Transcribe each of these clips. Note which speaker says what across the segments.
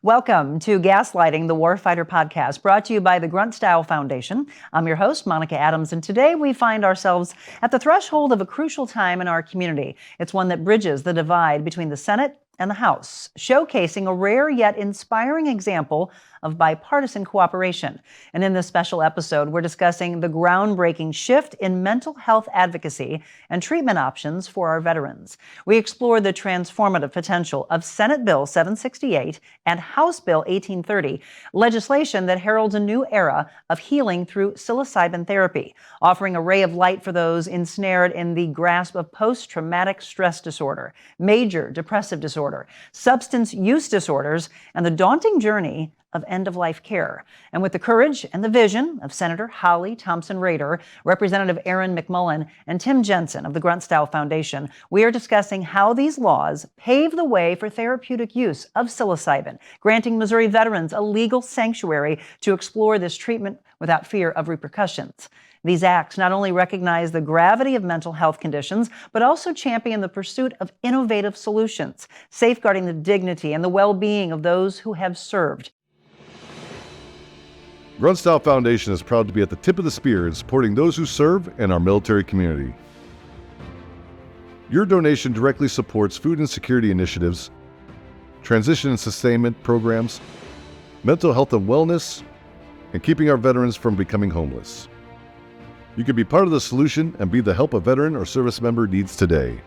Speaker 1: Welcome to Gaslighting The Warfighter Podcast, brought to you by the Grunt Style Foundation. I'm your host, Monica Adams, and today we find ourselves at the threshold of a crucial time in our community. It's one that bridges the divide between the Senate and the House, showcasing a rare yet inspiring example of bipartisan cooperation. And in this special episode, we're discussing the groundbreaking shift in mental health advocacy and treatment options for our veterans. We explore the transformative potential of Senate Bill 768 and House Bill 1830, legislation that heralds a new era of healing through psilocybin therapy, offering a ray of light for those ensnared in the grasp of post-traumatic stress disorder, major depressive disorder, substance use disorders, and the daunting journey of end-of-life care. And with the courage and the vision of Senator Holly Thompson-Rehder, Representative Aaron McMullen, and Tim Jensen of the Grunt Style Foundation, we are discussing how these laws pave the way for therapeutic use of psilocybin, granting Missouri veterans a legal sanctuary to explore this treatment without fear of repercussions. These acts not only recognize the gravity of mental health conditions, but also champion the pursuit of innovative solutions, safeguarding the dignity and the well-being of those who have served.
Speaker 2: Grunt Style Foundation is proud to be at the tip of the spear in supporting those who serve and our military community. Your donation directly supports food insecurity initiatives, transition and sustainment programs, mental health and wellness, and keeping our veterans from becoming homeless. You can be part of the solution and be the help a veteran or service member needs today.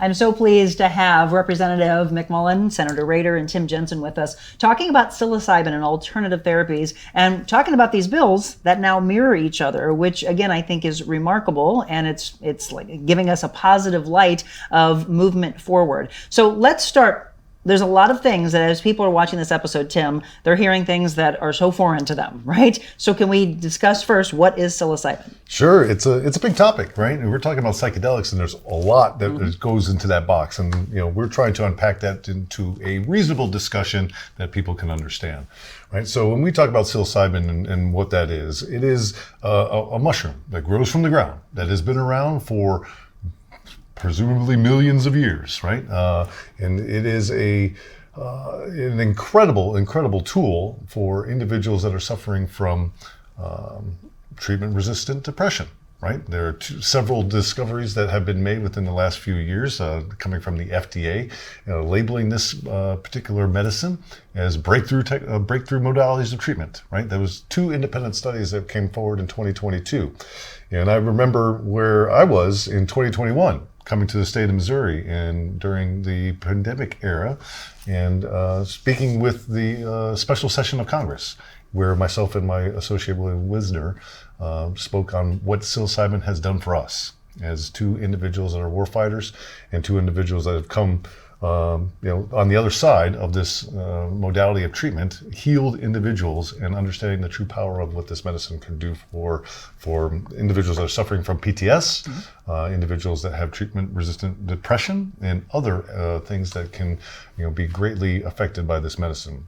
Speaker 1: I'm so pleased to have Representative McMullen, Senator Rehder, and Tim Jensen with us talking about psilocybin and alternative therapies and talking about these bills that now mirror each other, which again, I think is remarkable, and it's like giving us a positive light of movement forward. So let's start. There's a lot of things that as people are watching this episode, Tim, they're hearing things that are so foreign to them, right? So can we discuss first, what is psilocybin?
Speaker 3: Sure, it's a big topic, right? And we're talking about psychedelics, and there's a lot that goes into that box. And we're trying to unpack that into a reasonable discussion that people can understand, right? So when we talk about psilocybin and what that is, it is a mushroom that grows from the ground that has been around for presumably millions of years, right? And it is an incredible tool for individuals that are suffering from treatment-resistant depression, right? There are several discoveries that have been made within the last few years, coming from the FDA, labeling this particular medicine as breakthrough modalities of treatment, right? There was 2 independent studies that came forward in 2022. And I remember where I was in 2021, coming to the state of Missouri and during the pandemic era, and speaking with the special session of Congress, where myself and my associate William Wisner spoke on what psilocybin has done for us as 2 individuals that are warfighters and 2 individuals that have come on the other side of this modality of treatment, healed individuals, and understanding the true power of what this medicine can do for individuals that are suffering from PTS, individuals that have treatment-resistant depression, and other things that can be greatly affected by this medicine.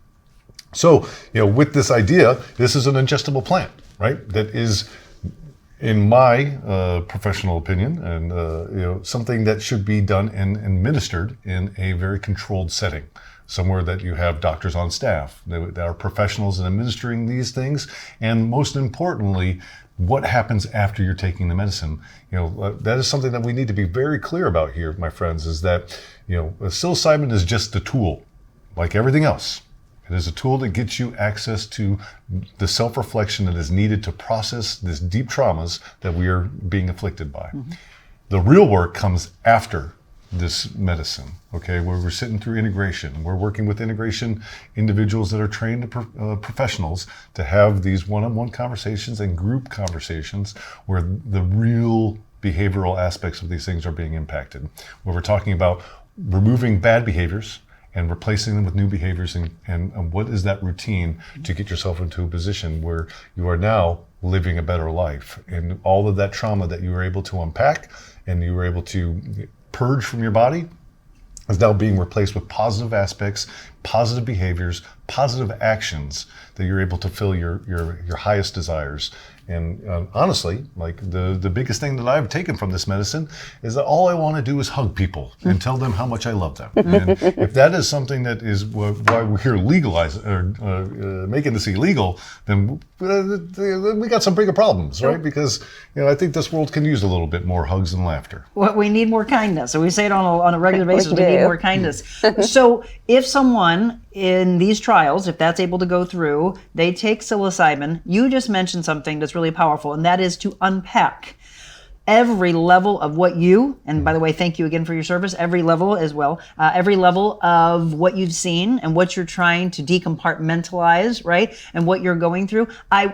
Speaker 3: So, with this idea, this is an ingestible plant, right? That is, in my professional opinion, and something that should be done and administered in a very controlled setting, somewhere that you have doctors on staff that are professionals in administering these things, and most importantly, what happens after you're taking the medicine. That is something that we need to be very clear about here, my friends, is that psilocybin is just a tool, like everything else. It is a tool that gets you access to the self-reflection that is needed to process these deep traumas that we are being afflicted by. Mm-hmm. The real work comes after this medicine, okay, where we're sitting through integration. We're working with integration individuals that are trained professionals to have these one-on-one conversations and group conversations where the real behavioral aspects of these things are being impacted, where we're talking about removing bad behaviors and replacing them with new behaviors, and what is that routine to get yourself into a position where you are now living a better life, and all of that trauma that you were able to unpack and you were able to purge from your body is now being replaced with positive aspects, positive behaviors, positive actions that you're able to fill your highest desires And honestly, like the biggest thing that I've taken from this medicine is that all I want to do is hug people and tell them how much I love them. And if that is something that is why we're here legalizing or making this illegal, then we got some bigger problems, right? Because I think this world can use a little bit more hugs and laughter.
Speaker 1: Well, we need more kindness. So we say it on a regular basis. We need more kindness. So if someone in these trials, if that's able to go through, they take psilocybin, you just mentioned something that's really powerful, and that is to unpack every level of what you, and by the way, thank you again for your service, every level as well, every level of what you've seen and what you're trying to decompartmentalize, right? And what you're going through.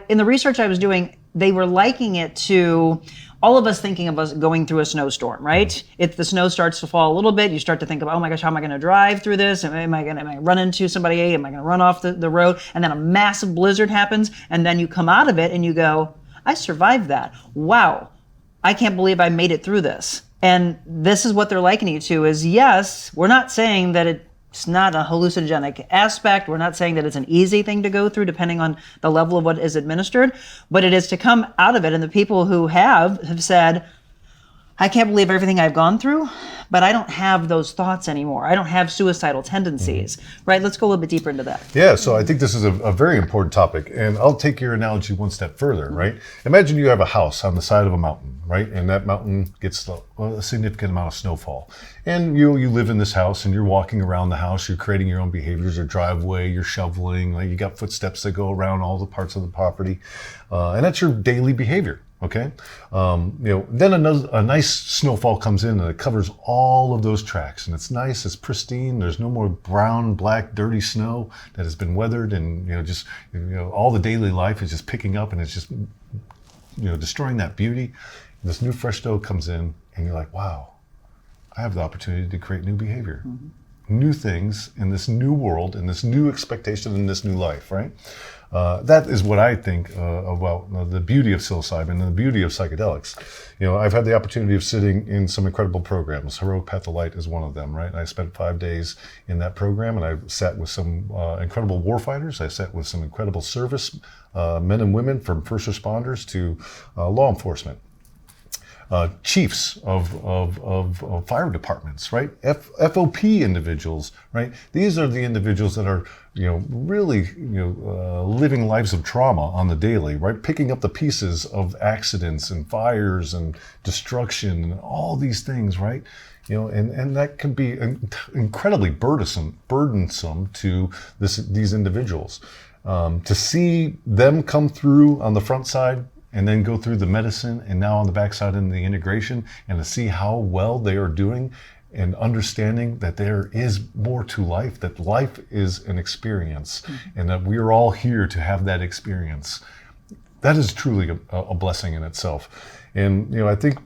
Speaker 1: In the research I was doing, they were likening it to all of us thinking of us going through a snowstorm, right? If the snow starts to fall a little bit, you start to think about, oh my gosh, how am I going to drive through this? Am I going to run into somebody? Am I going to run off the road? And then a massive blizzard happens, and then you come out of it and you go, I survived that. Wow, I can't believe I made it through this. And this is what they're likening it to is, yes, we're not saying that it's not a hallucinogenic aspect. We're not saying that it's an easy thing to go through depending on the level of what is administered, but it is to come out of it. And the people who have said, I can't believe everything I've gone through, but I don't have those thoughts anymore. I don't have suicidal tendencies, right? Let's go a little bit deeper into that.
Speaker 3: Yeah, so I think this is a very important topic, and I'll take your analogy one step further, right? Imagine you have a house on the side of a mountain, right? And that mountain gets a significant amount of snowfall. And you live in this house and you're walking around the house, you're creating your own behaviors, your driveway, you're shoveling, like you got footsteps that go around all the parts of the property. And that's your daily behavior. Okay, then a nice snowfall comes in and it covers all of those tracks, and it's nice, it's pristine. There's no more brown, black, dirty snow that has been weathered, and all the daily life is just picking up, and it's just destroying that beauty. This new fresh snow comes in, and you're like, wow, I have the opportunity to create new behavior, new things in this new world, in this new expectation, in this new life, right? That is what I think about the beauty of psilocybin and the beauty of psychedelics. I've had the opportunity of sitting in some incredible programs. Heroic Path of Light is one of them, right? I spent 5 days in that program, and I sat with some incredible warfighters. I sat with some incredible service men and women, from first responders to law enforcement. Chiefs of fire departments, right? FOP individuals, right? These are the individuals that are, really, living lives of trauma on the daily, right? Picking up the pieces of accidents and fires and destruction and all these things, right? And that can be incredibly burdensome to these individuals. To see them come through on the front side and then go through the medicine, and now on the backside in the integration, and to see how well they are doing and understanding that there is more to life, that life is an experience, and that we are all here to have that experience. That is truly a blessing in itself. And I think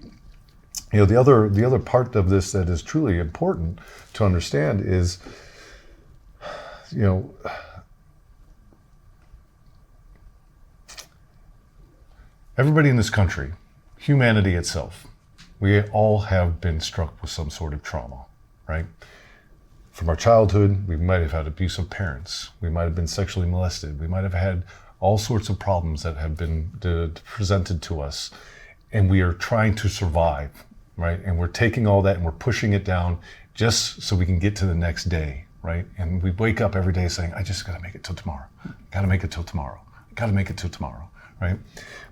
Speaker 3: the other part of this that is truly important to understand is everybody in this country, humanity itself, we all have been struck with some sort of trauma, right? From our childhood, we might have had abusive parents. We might have been sexually molested. We might have had all sorts of problems that have been presented to us. And we are trying to survive, right? And we're taking all that and we're pushing it down just so we can get to the next day, right? And we wake up every day saying, I just gotta make it till tomorrow. Gotta make it till tomorrow. Gotta make it till tomorrow. Right?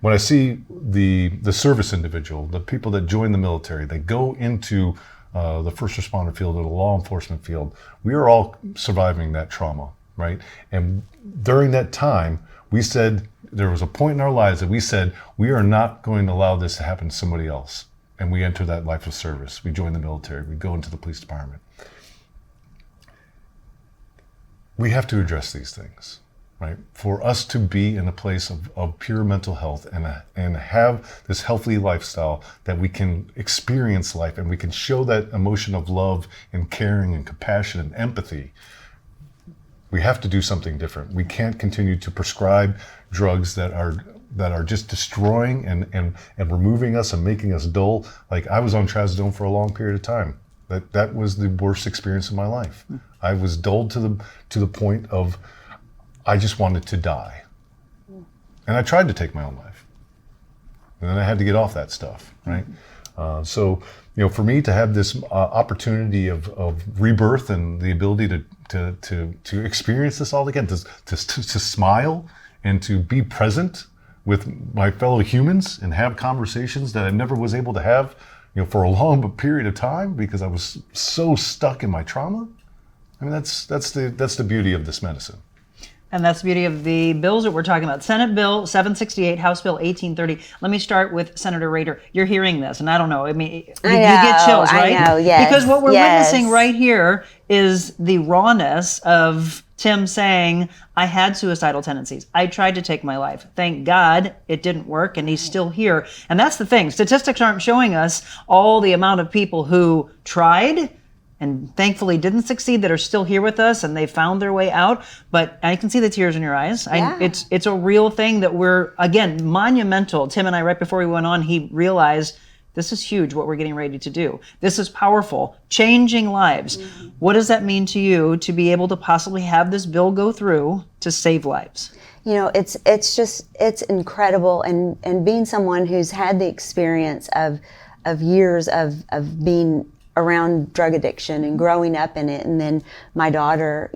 Speaker 3: When I see the service individual, the people that join the military, they go into the first responder field or the law enforcement field, we are all surviving that trauma, right? And during that time, we said, there was a point in our lives that we said, we are not going to allow this to happen to somebody else. And we enter that life of service. We join the military. We go into the police department. We have to address these things. Right? For us to be in a place of pure mental health and have this healthy lifestyle that we can experience life and we can show that emotion of love and caring and compassion and empathy, we have to do something different. We can't continue to prescribe drugs that are just destroying and removing us and making us dull. Like, I was on trazodone for a long period of time. That was the worst experience of my life. I was dulled to the point of I just wanted to die. And I tried to take my own life. and then I had to get off that stuff, right? So, for me to have this opportunity of rebirth and the ability to experience this all again, to smile and to be present with my fellow humans and have conversations that I never was able to have, for a long period of time because I was so stuck in my trauma. I mean, that's the beauty of this medicine.
Speaker 1: And that's the beauty of the bills that we're talking about. Senate Bill 768, House Bill 1830. Let me start with Senator Rader. You're hearing this, and I don't know. I mean, you get chills, right?
Speaker 4: I know, yes.
Speaker 1: Because what we're witnessing right here is the rawness of Tim saying, I had suicidal tendencies. I tried to take my life. Thank God it didn't work, and he's still here. And that's the thing. Statistics aren't showing us all the amount of people who tried and thankfully didn't succeed that are still here with us and they found their way out. But I can see the tears in your eyes. It's a real thing that we're, again, monumental. Tim and I, right before we went on, he realized this is huge what we're getting ready to do. This is powerful, changing lives. Mm-hmm. What does that mean to you to be able to possibly have this bill go through to save lives?
Speaker 4: It's incredible. And being someone who's had the experience of years of being around drug addiction and growing up in it, and then my daughter,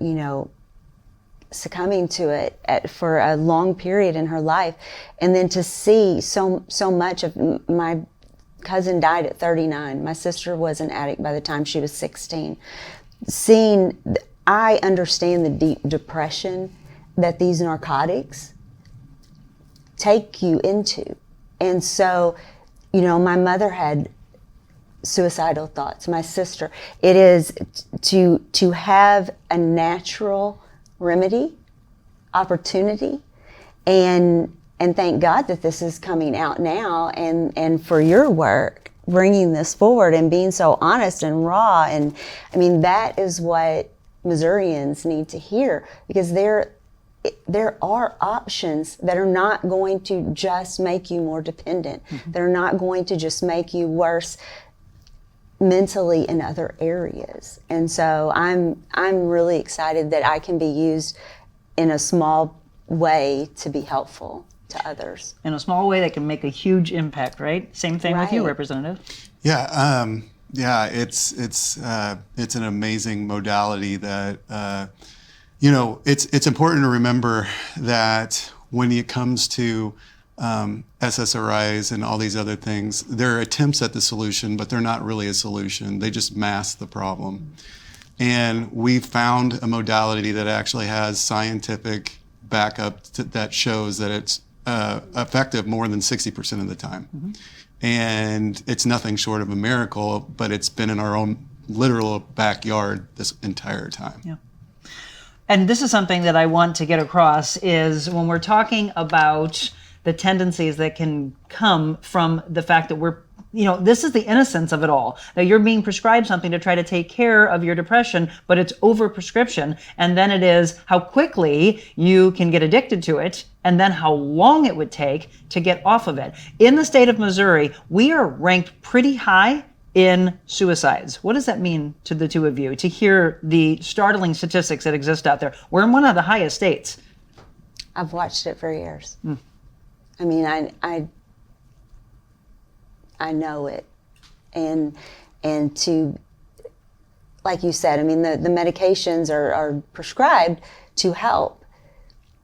Speaker 4: succumbing to it for a long period in her life, and then to see so much of my cousin died at 39. My sister was an addict by the time she was 16. I understand the deep depression that these narcotics take you into, and so, my mother had suicidal thoughts. My sister. It is to have a natural remedy, opportunity, and thank God that this is coming out now, and for your work bringing this forward and being so honest and raw. And I mean, that is what Missourians need to hear, because there are options that are not going to just make you more dependent. Mm-hmm. They're not going to just make you worse mentally in other areas. And so I'm really excited that I can be used in a small way to be helpful to others.
Speaker 1: In a small way that can make a huge impact, right? Same thing with you, Representative.
Speaker 5: Yeah, it's an amazing modality that it's important to remember that when it comes to SSRIs and all these other things, they're attempts at the solution, but they're not really a solution. They just mask the problem. And we found a modality that actually has scientific backup that shows that it's effective more than 60% of the time. Mm-hmm. And it's nothing short of a miracle, but it's been in our own literal backyard this entire time.
Speaker 1: Yeah. And this is something that I want to get across is when we're talking about the tendencies that can come from the fact that this is the innocence of it all. Now you're being prescribed something to try to take care of your depression, but it's over-prescription. And then it is how quickly you can get addicted to it, and then how long it would take to get off of it. In the state of Missouri, we are ranked pretty high in suicides. What does that mean to the two of you, to hear the startling statistics that exist out there? We're in one of the highest states.
Speaker 4: I've watched it for years. Mm. I mean, I know it, and to, like you said, I mean, the medications are prescribed to help,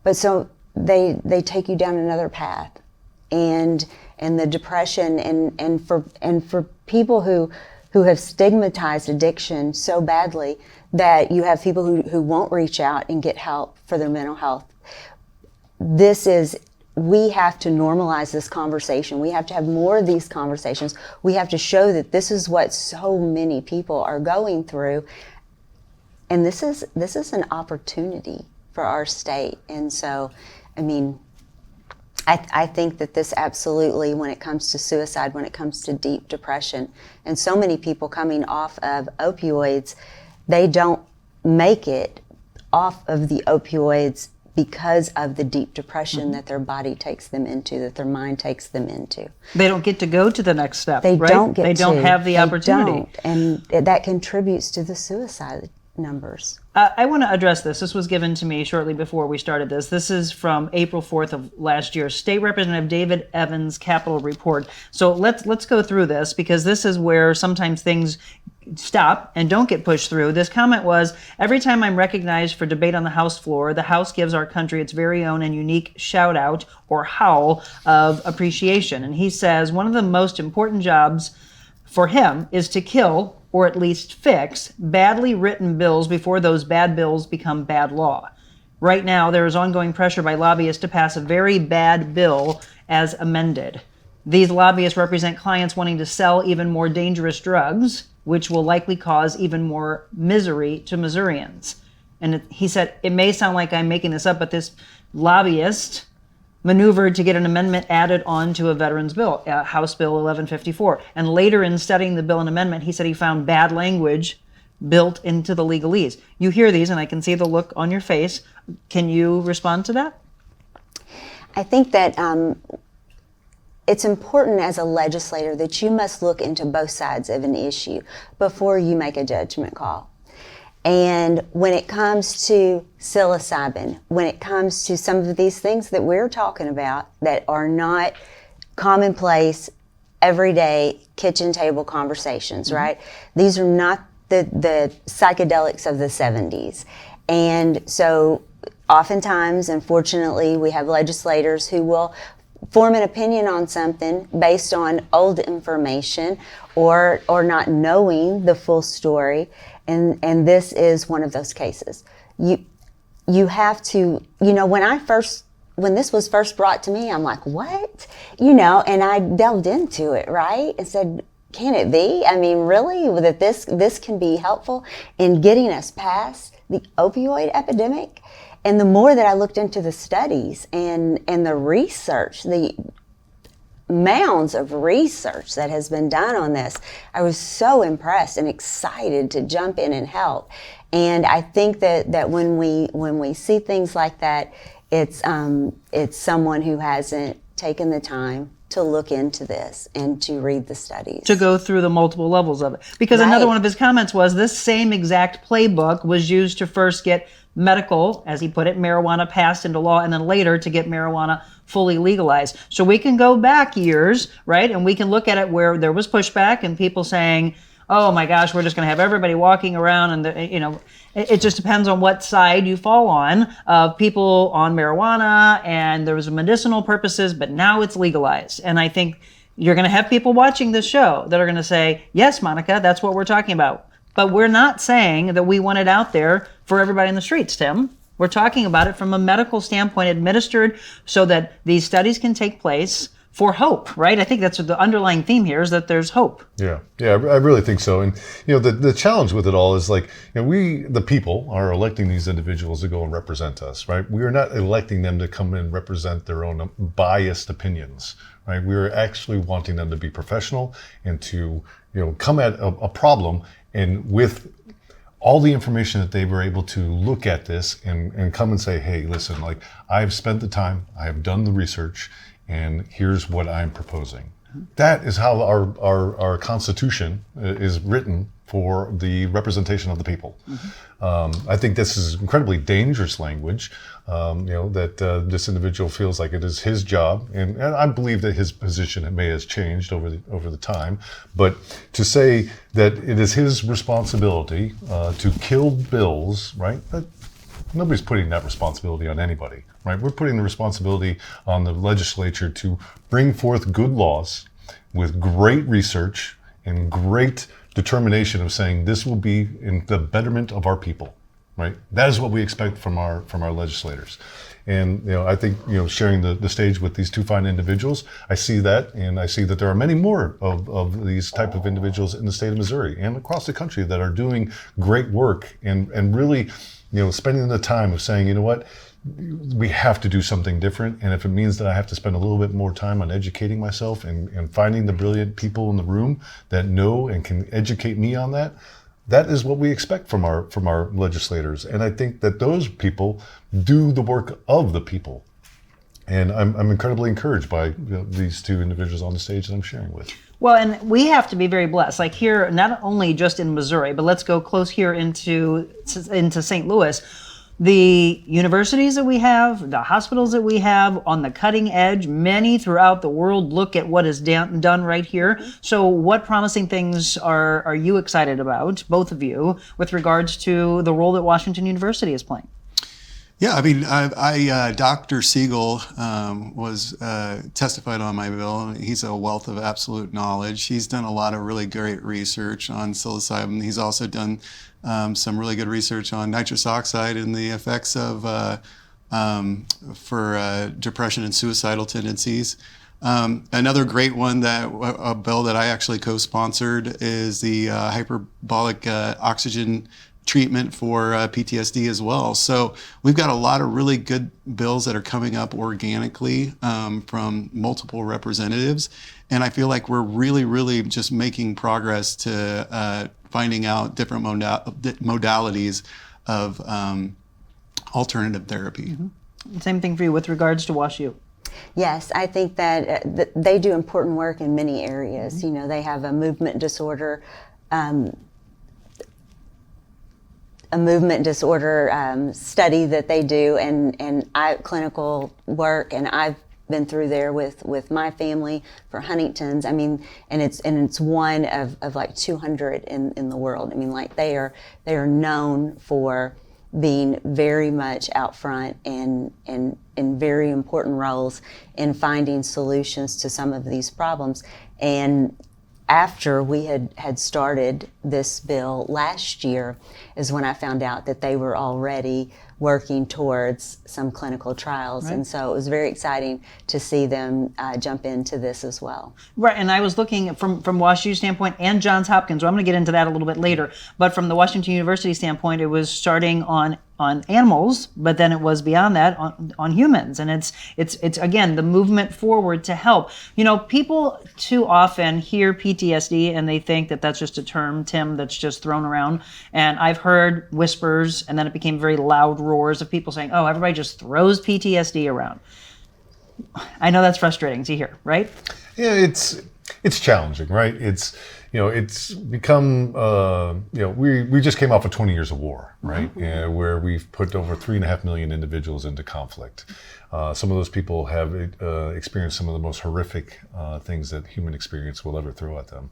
Speaker 4: but so they take you down another path, and the depression, and for people who have stigmatized addiction so badly that you have people who won't reach out and get help for their mental health. We have to normalize this conversation. We have to have more of these conversations. We have to show that this is what so many people are going through. And this is an opportunity for our state. And so, I mean, I think that this absolutely, when it comes to suicide, when it comes to deep depression, and so many people coming off of opioids, they don't make it off of the opioids because of the deep depression mm-hmm. that their body takes them into, that their mind takes them into.
Speaker 1: They don't get to go to the next step,
Speaker 4: They
Speaker 1: right?
Speaker 4: don't get
Speaker 1: They don't have the opportunity.
Speaker 4: Don't. And that contributes to the suicide numbers.
Speaker 1: I want to address this. This was given to me shortly before we started this. This is from April 4th of last year, State Representative David Evans' Capitol Report. So let's go through this, because this is where sometimes things stop and don't get pushed through. This comment was, every time I'm recognized for debate on the House floor, the House gives our country its very own and unique shout out or howl of appreciation. And he says one of the most important jobs for him is to kill, or at least fix, badly written bills before those bad bills become bad law. Right now, there is ongoing pressure by lobbyists to pass a very bad bill as amended. These lobbyists represent clients wanting to sell even more dangerous drugs, which will likely cause even more misery to Missourians. And he said, it may sound like I'm making this up, but this lobbyist maneuvered to get an amendment added on to a veterans bill, House Bill 1154. And later in studying the bill and amendment, he said he found bad language built into the legalese. You hear these, and I can see the look on your face. Can you respond to that?
Speaker 4: I think that it's important as a legislator that you must look into both sides of an issue before you make a judgment call. And when it comes to psilocybin, when it comes to some of these things that we're talking about that are not commonplace, everyday kitchen table conversations, right? These are not the psychedelics of the 70s. And so oftentimes, unfortunately, we have legislators who will form an opinion on something based on old information or not knowing the full story. And this is one of those cases. You have to, when this was first brought to me, I'm like, what? And I delved into it, right? And said, can it be? I mean, really, that this can be helpful in getting us past the opioid epidemic? And the more that I looked into the studies and the research, the mounds of research that has been done on this, I was so impressed and excited to jump in and help. And I think that when we see things like that, it's someone who hasn't taken the time to look into this and to read the studies.
Speaker 1: To go through the multiple levels of it. Because another one of his comments was this same exact playbook was used to first get medical, as he put it, marijuana passed into law, and then later to get marijuana fully legalized. So we can go back years, right? And we can look at it where there was pushback and people saying, oh my gosh, we're just going to have everybody walking around, and it just depends on what side you fall on. People on marijuana, and there was medicinal purposes, but now it's legalized. And I think you're going to have people watching this show that are going to say, yes, Monica, that's what we're talking about. But we're not saying that we want it out there for everybody in the streets, Tim. We're talking about it from a medical standpoint, administered so that these studies can take place for hope, right? I think that's what the underlying theme here is, that there's hope.
Speaker 3: Yeah, I really think so. And the challenge with it all is we, the people, are electing these individuals to go and represent us, right? We are not electing them to come and represent their own biased opinions, right? We are actually wanting them to be professional and to come at a problem and with all the information that they were able to look at this and come and say, hey, listen, I've spent the time, I have done the research, and here's what I'm proposing. That is how our Constitution is written for the representation of the people. I think this is incredibly dangerous language, that this individual feels like it is his job, and I believe that his position may have changed over the time, but to say that it is his responsibility to kill bills, right? Nobody's putting that responsibility on anybody, right? We're putting the responsibility on the legislature to bring forth good laws with great research and great determination of saying this will be in the betterment of our people, right? That is what we expect from our legislators. And I think sharing the stage with these two fine individuals, I see that, and I see that there are many more of these type of individuals in the state of Missouri and across the country that are doing great work and really spending the time of saying, we have to do something different. And if it means that I have to spend a little bit more time on educating myself and finding the brilliant people in the room that know and can educate me on that, that is what we expect from our legislators. And I think that those people do the work of the people. And I'm incredibly encouraged by these two individuals on the stage that I'm sharing with.
Speaker 1: Well, and we have to be very blessed. Like here, not only just in Missouri, but let's go close here into St. Louis. The universities that we have, the hospitals that we have on the cutting edge, many throughout the world look at what is done right here. So what promising things are you excited about, both of you, with regards to the role that Washington University is playing?
Speaker 5: Yeah, I mean, Dr. Siegel was testified on my bill. He's a wealth of absolute knowledge. He's done a lot of really great research on psilocybin. He's also done some really good research on nitrous oxide and the effects of for depression and suicidal tendencies. Another great one, a bill that I actually co-sponsored, is the hyperbolic oxygen treatment for PTSD as well. So we've got a lot of really good bills that are coming up organically from multiple representatives. And I feel like we're really, really just making progress to finding out different modalities of alternative therapy.
Speaker 1: Mm-hmm. Same thing for you with regards to WashU.
Speaker 4: Yes, I think that they do important work in many areas. Mm-hmm. You know, they have a movement disorder study that they do, and clinical work, and I've been through there with my family for Huntington's. I mean, and it's one of like 200 in the world. I mean, like they are known for being very much out front and in very important roles in finding solutions to some of these problems. And after we had started this bill last year is when I found out that they were already working towards some clinical trials. Right. And so it was very exciting to see them jump into this as well.
Speaker 1: Right, and I was looking from WashU's standpoint and Johns Hopkins, well, I'm going to get into that a little bit later, but from the Washington University standpoint, it was starting on animals, but then it was beyond that on humans. And it's again, the movement forward to help. You know, people too often hear PTSD and they think that that's just a term, Tim, that's just thrown around. And I've heard whispers, and then it became very loud roars of people saying, oh, everybody just throws PTSD around. I know that's frustrating to hear, right?
Speaker 3: Yeah, it's challenging, right? It's become, we just came off of 20 years of war, right? Mm-hmm. Where we've put over 3.5 million individuals into conflict. Some of those people have experienced some of the most horrific things that human experience will ever throw at them.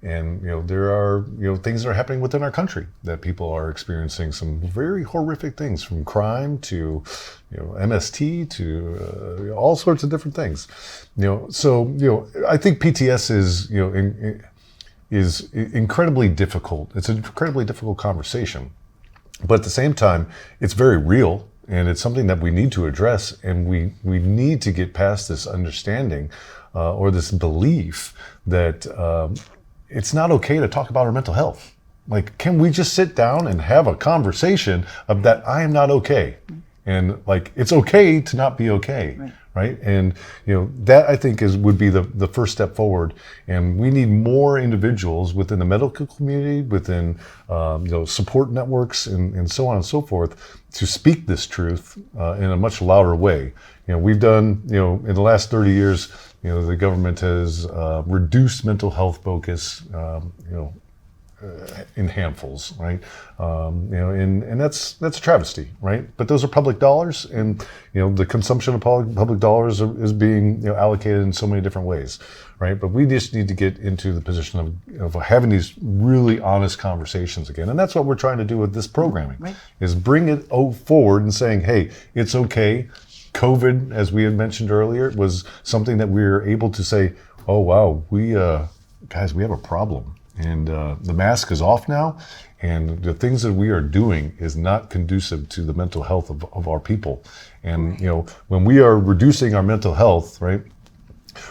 Speaker 3: And, there are, things that are happening within our country that people are experiencing some very horrific things, from crime to, MST to all sorts of different things. So, I think PTS is incredibly difficult. It's an incredibly difficult conversation. But at the same time, it's very real, and it's something that we need to address, and we need to get past this understanding or this belief that it's not okay to talk about our mental health. Like, can we just sit down and have a conversation of that I am not okay? And like, it's okay to not be okay. Right? And that I think would be the first step forward. And we need more individuals within the medical community, within support networks, and so on and so forth, to speak this truth in a much louder way. We've done in the last 30 years, the government has reduced mental health focus, in handfuls, right? And that's a travesty, right? But those are public dollars, and the consumption of public dollars is being allocated in so many different ways, right? But we just need to get into the position of having these really honest conversations again, and that's what we're trying to do with this programming, right? Is bring it forward and saying, hey, it's okay. COVID, as we had mentioned earlier, was something that we were able to say, oh wow, we have a problem. And the mask is off now, and the things that we are doing is not conducive to the mental health of our people. And when we are reducing our mental health, right,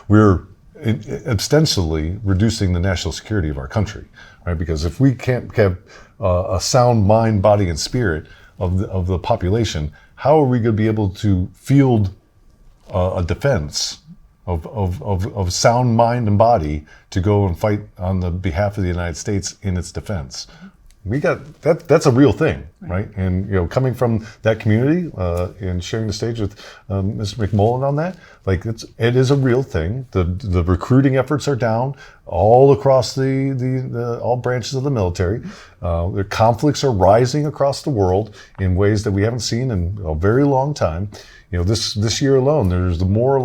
Speaker 3: we're ostensibly reducing the national security of our country, right? Because if we can't have a sound mind, body, and spirit of the population, how are we going to be able to field a defense of sound mind and body to go and fight on the behalf of the United States in its defense? we got that. That's a real thing, right? And coming from that community and sharing the stage with Mr. McMullen on that, like it is a real thing. The recruiting efforts are down all across the all branches of the military. The conflicts are rising across the world in ways that we haven't seen in a very long time. This year alone, there's more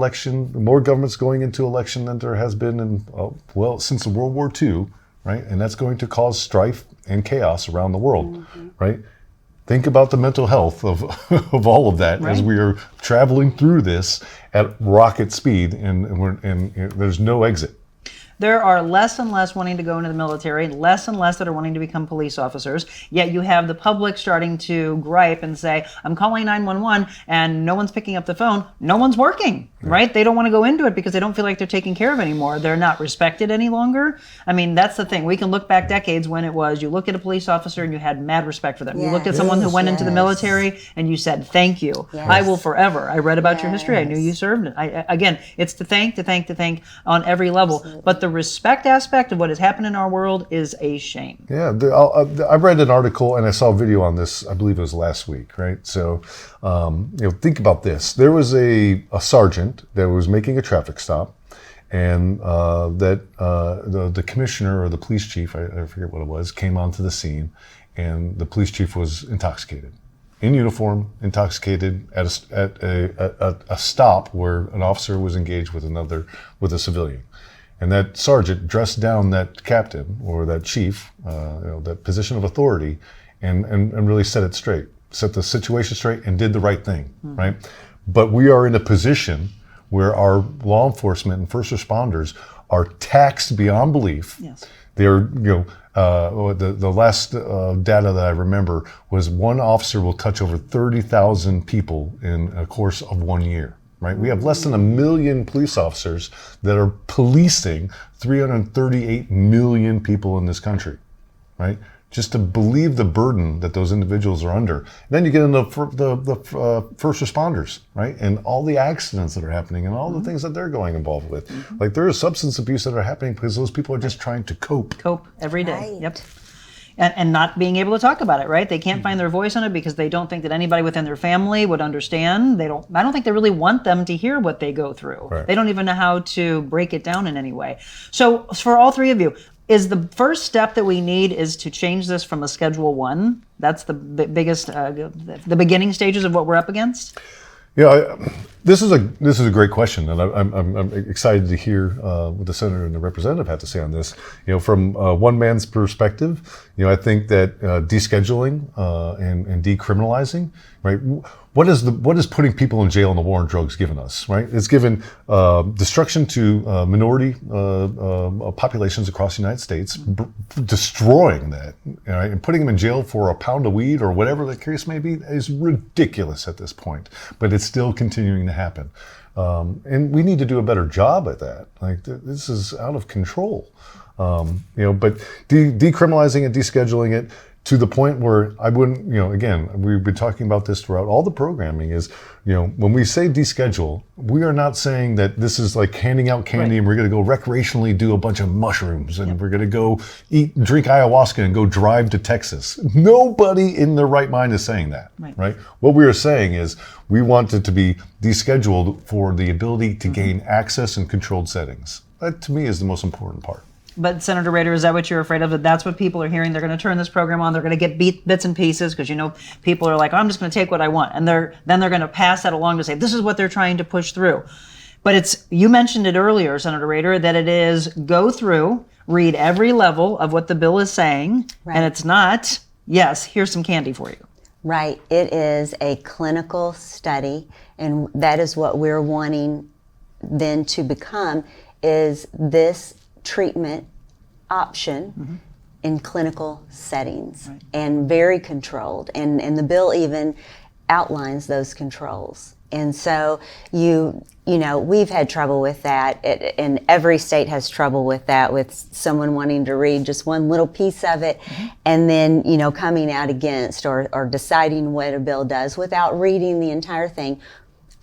Speaker 3: governments going into election than there has been in since World War II. Right, and that's going to cause strife and chaos around the world, right? Think about the mental health of of all of that as we are traveling through this at rocket speed, and there's no exit.
Speaker 1: There are less and less wanting to go into the military, less and less that are wanting to become police officers. Yet you have the public starting to gripe and say, I'm calling 911 and no one's picking up the phone. No one's working, right? They don't want to go into it because they don't feel like they're taken care of anymore. They're not respected any longer. I mean, that's the thing. We can look back decades when it was, you looked at a police officer and you had mad respect for them. You looked at someone who went into the military and you said, thank you. I will forever. I read about your history. I knew you served. Again, it's to thank on every level.
Speaker 4: Absolutely.
Speaker 1: But the respect aspect of what has happened in our world is a shame.
Speaker 3: Yeah, I read an article and I saw a video on this, I believe it was last week, right? So, think about this. There was a sergeant that was making a traffic stop, and the commissioner or the police chief, I forget what it was, came onto the scene, and the police chief was intoxicated. In uniform, intoxicated at a stop where an officer was engaged with a civilian. And that sergeant dressed down that captain or that chief, that position of authority, and really set it straight, set the situation straight, and did the right thing, right? But we are in a position where our law enforcement and first responders are taxed beyond belief.
Speaker 1: Yes.
Speaker 3: They're, the last data that I remember was one officer will touch over 30,000 people in a course of 1 year. Right? We have less than 1 million police officers that are policing 338 million people in this country, right? Just to believe the burden that those individuals are under. And then you get into the first responders, right? And all the accidents that are happening and all the things that they're going involved with. Like there is substance abuse that are happening because those people are just trying to cope.
Speaker 1: Cope every day.
Speaker 4: Right.
Speaker 1: Yep. And not being able to talk about it, right? They can't find their voice on it because they don't think that anybody within their family would understand. I don't think they really want them to hear what they go through.
Speaker 3: Right.
Speaker 1: They don't even know how to break it down in any way. So for all three of you, is the first step that we need is to change this from a Schedule 1? That's the biggest, the beginning stages of what we're up against?
Speaker 3: Yeah, this is a great question, and I'm excited to hear what the senator and the representative had to say on this. From one man's perspective, I think that descheduling and decriminalizing, right? What is putting people in jail in the war on drugs given us, right? It's given destruction to minority populations across the United States, destroying that, right? And putting them in jail for a pound of weed or whatever the case may be is ridiculous at this point. But it's still continuing to happen, and we need to do a better job at that. Like this is out of control, But decriminalizing it, descheduling it, to the point where I wouldn't, again, we've been talking about this throughout all the programming is, when we say deschedule, we are not saying that this is like handing out candy and we're going to go recreationally do a bunch of mushrooms and we're going to go drink ayahuasca and go drive to Texas. Nobody in their right mind is saying that, right? What we are saying is we want it to be descheduled for the ability to gain access in controlled settings. That to me is the most important part.
Speaker 1: But Senator Rehder, is that what you're afraid of? That that's what people are hearing? They're going to turn this program on. They're going to get bits and pieces because people are like, oh, I'm just going to take what I want, and then they're going to pass that along to say this is what they're trying to push through. But you mentioned it earlier, Senator Rehder, that it is go through, read every level of what the bill is saying, and it's not, yes, here's some candy for you.
Speaker 4: Right. It is a clinical study, and that is what we're wanting then to become is this treatment option in clinical settings and very controlled. And the bill even outlines those controls. And so we've had trouble with that, and every state has trouble with that, with someone wanting to read just one little piece of it and then, coming out against or deciding what a bill does without reading the entire thing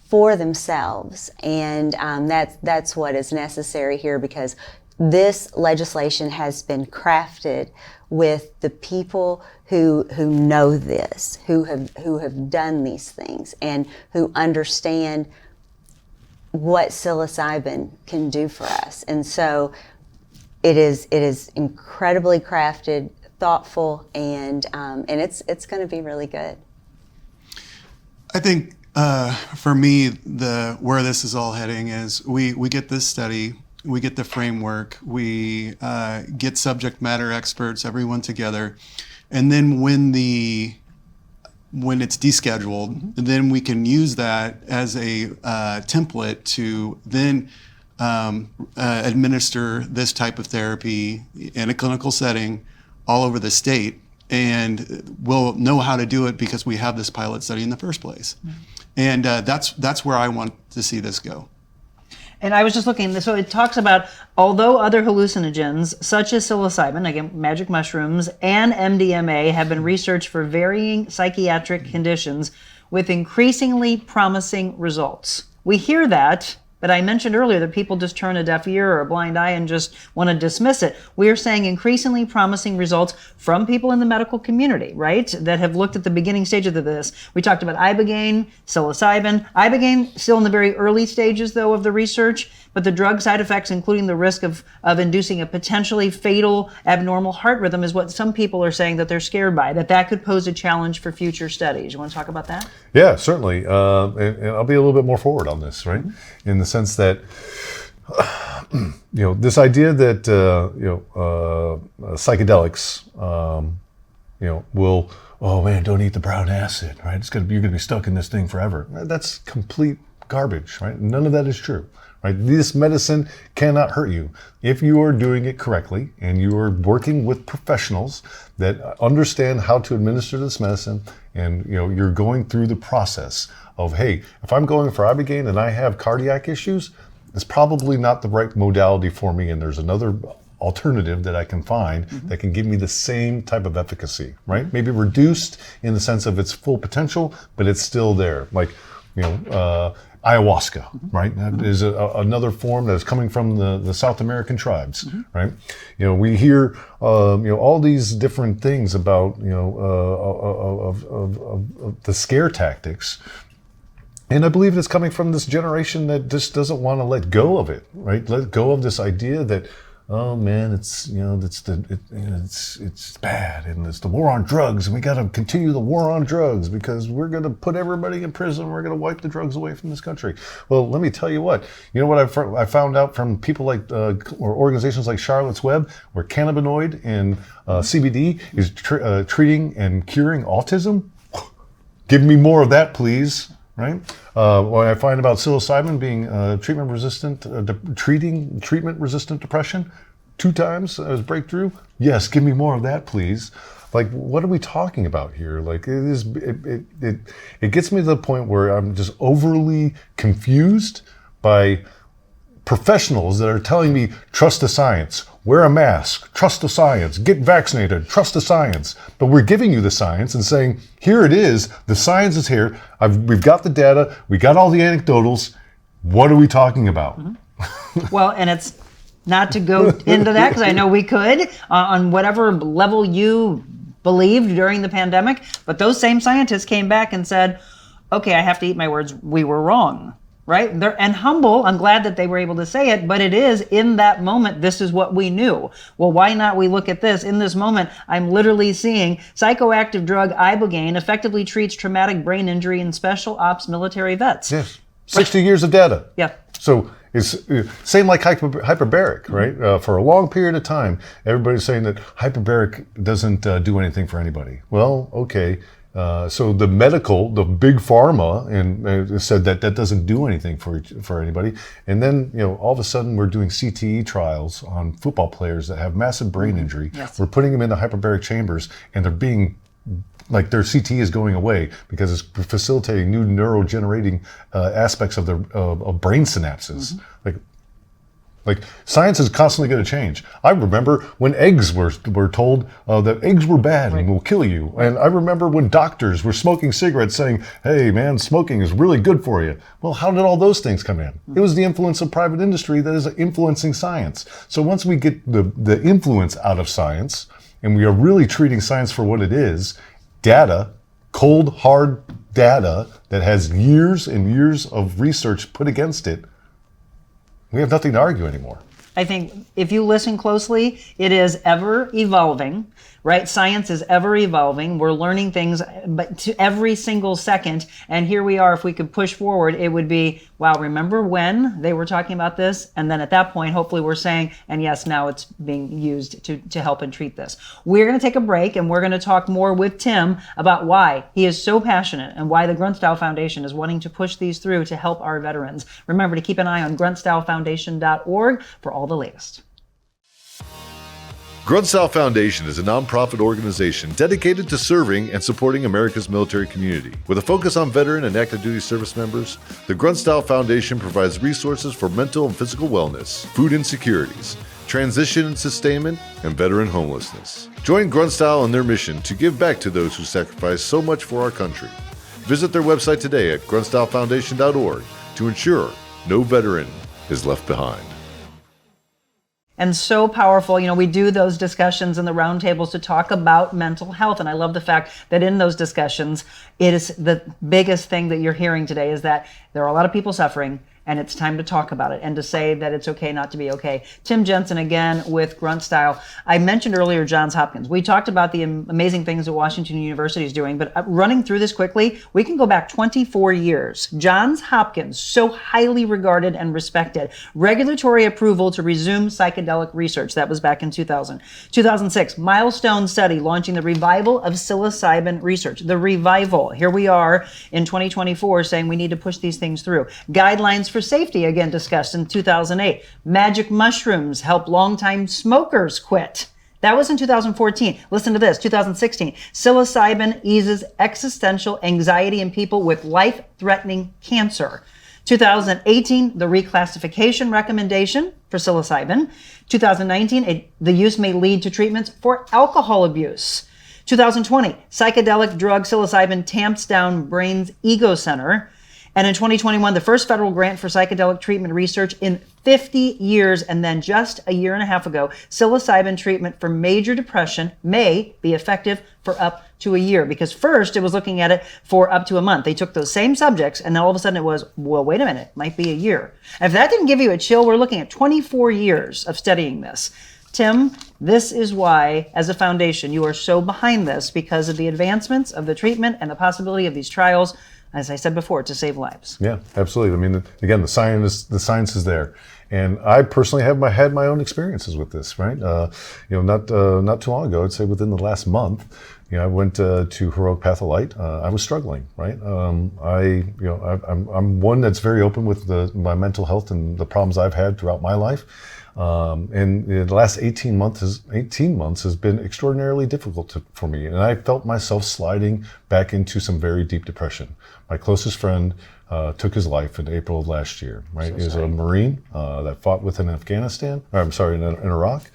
Speaker 4: for themselves. And that's what is necessary here, because this legislation has been crafted with the people who know this, who have done these things, and who understand what psilocybin can do for us. And so it is incredibly crafted, thoughtful, and it's going to be really good.
Speaker 5: I think for me, where this is all heading is we get this study, we get the framework, we get subject matter experts, everyone together, and then when it's descheduled, then we can use that as a template to then administer this type of therapy in a clinical setting all over the state, and we'll know how to do it because we have this pilot study in the first place. And that's where I want to see this go.
Speaker 1: And I was just looking, so it talks about, although other hallucinogens, such as psilocybin, again, magic mushrooms, and MDMA have been researched for varying psychiatric conditions with increasingly promising results. We hear that, but I mentioned earlier that people just turn a deaf ear or a blind eye and just want to dismiss it. We are saying increasingly promising results from people in the medical community, right, that have looked at the beginning stages of this. We talked about ibogaine, psilocybin. Ibogaine still in the very early stages, though, of the research, but the drug side effects, including the risk of inducing a potentially fatal abnormal heart rhythm, is what some people are saying that they're scared by, that could pose a challenge for future studies. You want to talk about that?
Speaker 3: Yeah, certainly. And I'll be a little bit more forward on this, right? In the sense that, this idea that, psychedelics, will, oh man, don't eat the brown acid, right? You're going to be stuck in this thing forever. That's complete garbage, right? None of that is true. Right? This medicine cannot hurt you if you are doing it correctly and you are working with professionals that understand how to administer this medicine, and you're going through the process of, hey, if I'm going for ibogaine and I have cardiac issues, it's probably not the right modality for me, and there's another alternative that I can find that can give me the same type of efficacy, right? Maybe reduced in the sense of its full potential, but it's still there. Like, ayahuasca, right? That is another form that is coming from the South American tribes, right? We hear, all these different things about, of the scare tactics. And I believe it's coming from this generation that just doesn't want to let go of it, right? Let go of this idea that, oh man, it's bad, and it's the war on drugs, and we got to continue the war on drugs because we're going to put everybody in prison. We're going to wipe the drugs away from this country. Well, let me tell you what. You know what I found out from people like or organizations like Charlotte's Web, where cannabinoid and CBD is treating and curing autism. Give me more of that, please. Right? What I find about psilocybin being treatment-resistant depression 2 times as breakthrough. Yes, give me more of that, please. Like, what are we talking about here? Like, it gets me to the point where I'm just overly confused by professionals that are telling me, trust the science, wear a mask, trust the science, get vaccinated, trust the science. But we're giving you the science and saying, here it is, the science is here, we've got the data, we got all the anecdotals, what are we talking about?
Speaker 1: Well, and it's not to go into that, because I know we could, on whatever level you believed during the pandemic, but those same scientists came back and said, okay, I have to eat my words, we were wrong. Right? And humble, I'm glad that they were able to say it, but it is, in that moment, this is what we knew. Well, why not we look at this? In this moment, I'm literally seeing psychoactive drug ibogaine effectively treats traumatic brain injury in special ops military vets.
Speaker 3: Yes, 60 years of data.
Speaker 1: Yeah.
Speaker 3: So it's same like hyperbaric, right? For a long period of time, everybody's saying that hyperbaric doesn't do anything for anybody. Well, okay. So the big pharma, and said that doesn't do anything for anybody. And then, all of a sudden we're doing CTE trials on football players that have massive brain injury. Yes. We're putting them into hyperbaric chambers, and they're being, like, their CTE is going away because it's facilitating new neurogenerating aspects of brain synapses. Like, Like, science is constantly going to change. I remember when eggs were told that eggs were bad and will kill you. And I remember when doctors were smoking cigarettes saying, hey, man, smoking is really good for you. Well, how did all those things come in? It was the influence of private industry that is influencing science. So once we get the influence out of science, and we are really treating science for what it is, data, cold, hard data that has years and years of research put against it, we have nothing to argue anymore.
Speaker 1: I think if you listen closely, it is ever evolving, right? Science is ever evolving. We're learning things but to every single second. And here we are, if we could push forward, it would be, wow, remember when they were talking about this? And then at that point, hopefully we're saying, and yes, now it's being used to help and treat this. We're going to take a break and we're going to talk more with Tim about why he is so passionate and why the Grunt Style Foundation is wanting to push these through to help our veterans. Remember to keep an eye on gruntstylefoundation.org for all the latest.
Speaker 2: Grunt Style Foundation is a nonprofit organization dedicated to serving and supporting America's military community. With a focus on veteran and active duty service members, the Grunt Style Foundation provides resources for mental and physical wellness, food insecurities, transition and sustainment, and veteran homelessness. Join Grunt Style in their mission to give back to those who sacrifice so much for our country. Visit their website today at gruntstylefoundation.org to ensure no veteran is left behind.
Speaker 1: And so powerful. You know, we do those discussions in the roundtables to talk about mental health. And I love the fact that in those discussions, it is the biggest thing that you're hearing today is that there are a lot of people suffering and it's time to talk about it and to say that it's okay not to be okay. Tim Jensen again with Grunt Style. I mentioned earlier Johns Hopkins. We talked about the amazing things that Washington University is doing, but running through this quickly, we can go back 24 years. Johns Hopkins, so highly regarded and respected. Regulatory approval to resume psychedelic research. That was back in 2000. 2006, milestone study launching the revival of psilocybin research. The revival. Here we are in 2024 saying we need to push these things through. Guidelines for safety, again discussed in 2008. Magic mushrooms help longtime smokers quit. That was in 2014. Listen to this, 2016. Psilocybin eases existential anxiety in people with life-threatening cancer. 2018, the reclassification recommendation for psilocybin. 2019, the use may lead to treatments for alcohol abuse. 2020, psychedelic drug psilocybin tamps down brain's ego center. And in 2021, the first federal grant for psychedelic treatment research in 50 years. And then just a year and a half ago, psilocybin treatment for major depression may be effective for up to a year. Because first it was looking at it for up to a month. They took those same subjects and then all of a sudden it was, well, wait a minute, it might be a year. And if that didn't give you a chill, we're looking at 24 years of studying this. Tim, this is why, as a foundation, you are so behind this because of the advancements of the treatment and the possibility of these trials, as I said before, to save lives.
Speaker 3: Yeah, absolutely. I mean, again, the science is there, and I personally have had my own experiences with this. Right, not too long ago, I'd say within the last month, I went to Heroic Path of Light. I was struggling. Right, I'm one that's very open with my mental health and the problems I've had throughout my life. And the last 18 months has been extraordinarily difficult for me. And I felt myself sliding back into some very deep depression. My closest friend took his life in April of last year, right? He was a Marine that fought in Iraq.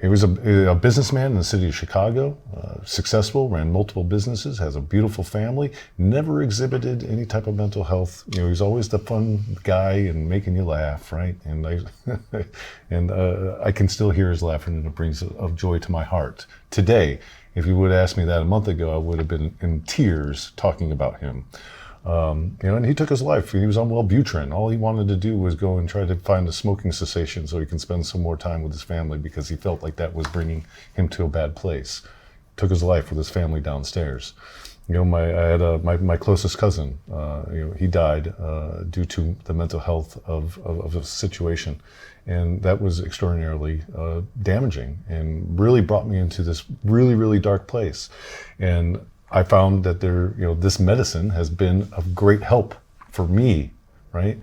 Speaker 3: He was a businessman in the city of Chicago, successful, ran multiple businesses, has a beautiful family, never exhibited any type of mental health. He was always the fun guy and making you laugh, right? And I can still hear his laughter, and it brings of joy to my heart. Today, if you would have asked me that a month ago, I would have been in tears talking about him. And he took his life. He was on Wellbutrin. All he wanted to do was go and try to find a smoking cessation so he can spend some more time with his family because he felt like that was bringing him to a bad place. Took his life with his family downstairs. I had my closest cousin. He died due to the mental health of the situation, and that was extraordinarily damaging and really brought me into this really, really dark place. And I found that this medicine has been of great help for me, right?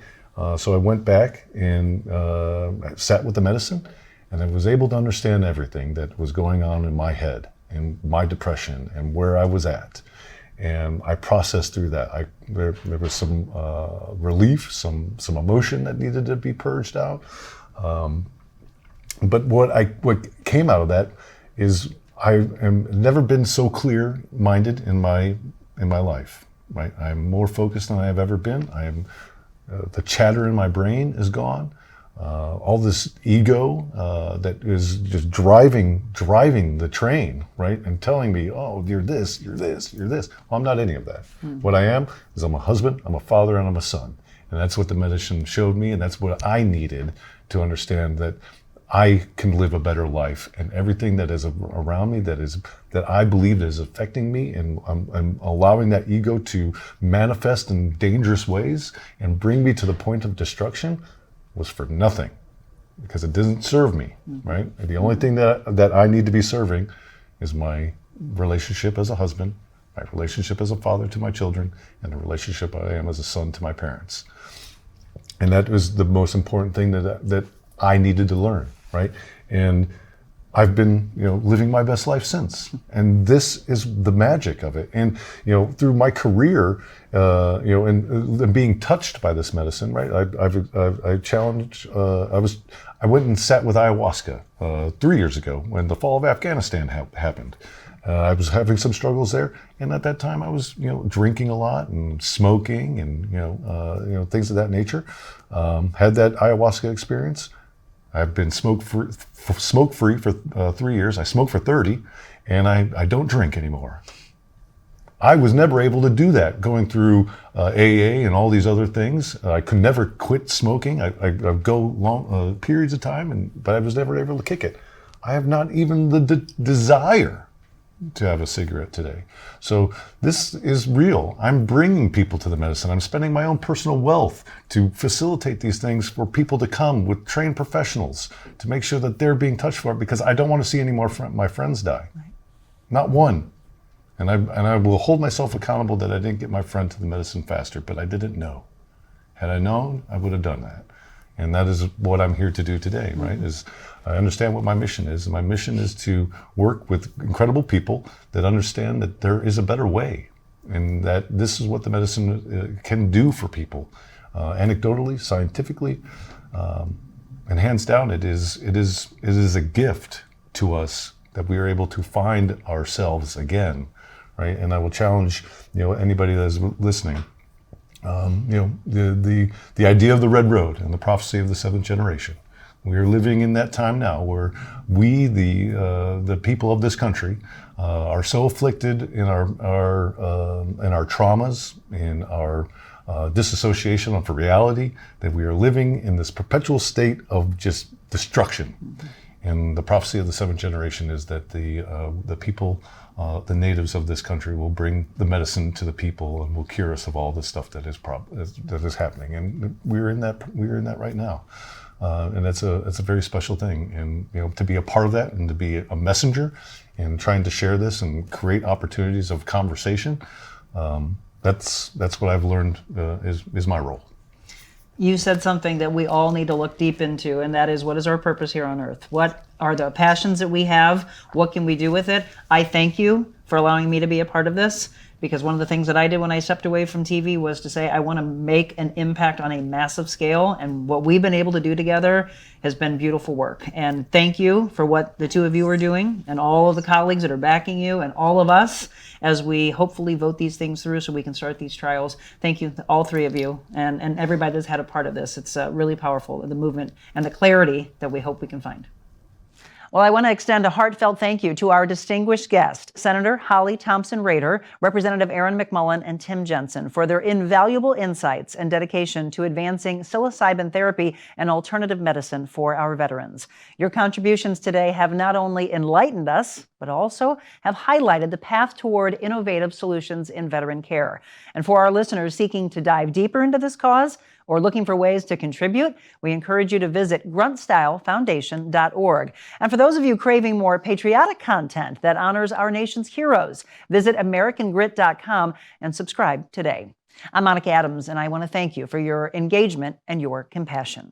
Speaker 3: So I went back and sat with the medicine, and I was able to understand everything that was going on in my head and my depression and where I was at. And I processed through that. There was some relief, some emotion that needed to be purged out. But what came out of that is I am never been so clear-minded in my life. Right, I'm more focused than I have ever been. I am the chatter in my brain is gone. All this ego that is just driving the train, right, and telling me, oh, you're this, you're this, you're this. Well, I'm not any of that. What I am is I'm a husband, I'm a father, and I'm a son. And that's what the medicine showed me, and that's what I needed to understand that I can live a better life, and everything that is around me that I believe is affecting me, and I'm allowing that ego to manifest in dangerous ways and bring me to the point of destruction was for nothing, because it didn't serve me, right? The only thing that I need to be serving is my relationship as a husband, my relationship as a father to my children, and the relationship I am as a son to my parents. And that was the most important thing that I needed to learn, right? And I've been, living my best life since. And this is the magic of it. And, through my career, and being touched by this medicine, right? I challenged, I went and sat with ayahuasca 3 years ago when the fall of Afghanistan happened. I was having some struggles there. And at that time I was, drinking a lot and smoking and, things of that nature. Had that ayahuasca experience. I've been smoke free for 3 years. I smoked for 30, and I don't drink anymore. I was never able to do that going through AA and all these other things. I could never quit smoking. I'd go long periods of time, but I was never able to kick it. I have not even the desire to have a cigarette today. So this is real. I'm bringing people to the medicine. I'm spending my own personal wealth to facilitate these things for people to come with trained professionals to make sure that they're being touched for it, because I don't want to see any more my friends die. Right. Not one. And I will hold myself accountable that I didn't get my friend to the medicine faster, but I didn't know. Had I known, I would have done that. And that is what I'm here to do today, right? Is I understand what my mission is. And my mission is to work with incredible people that understand that there is a better way, and that this is what the medicine can do for people, anecdotally, scientifically, and hands down, it is a gift to us that we are able to find ourselves again, right? And I will challenge anybody that is listening. The idea of the Red Road and the prophecy of the seventh generation. We are living in that time now where we, the people of this country, are so afflicted in our traumas, in our disassociation of reality, that we are living in this perpetual state of just destruction. And the prophecy of the seventh generation is that the people, the natives of this country, will bring the medicine to the people and will cure us of all this stuff that is happening. And we're in that right now. And that's a very special thing. And to be a part of that and to be a messenger and trying to share this and create opportunities of conversation, that's what I've learned is my role.
Speaker 1: You said something that we all need to look deep into, and that is, what is our purpose here on earth? What are the passions that we have? What can we do with it? I thank you for allowing me to be a part of this, because one of the things that I did when I stepped away from TV was to say, I want to make an impact on a massive scale, and what we've been able to do together has been beautiful work. And thank you for what the two of you are doing, and all of the colleagues that are backing you, and all of us as we hopefully vote these things through so we can start these trials. Thank you, all three of you, and everybody that's had a part of this. It's really powerful, the movement and the clarity that we hope we can find. Well, I want to extend a heartfelt thank you to our distinguished guest, Senator Holly Thompson-Rehder, Representative Aaron McMullen, and Tim Jensen, for their invaluable insights and dedication to advancing psilocybin therapy and alternative medicine for our veterans. Your contributions today have not only enlightened us, but also have highlighted the path toward innovative solutions in veteran care. And for our listeners seeking to dive deeper into this cause, or looking for ways to contribute, we encourage you to visit gruntstylefoundation.org. And for those of you craving more patriotic content that honors our nation's heroes, visit americangrit.com and subscribe today. I'm Monica Adams, and I want to thank you for your engagement and your compassion.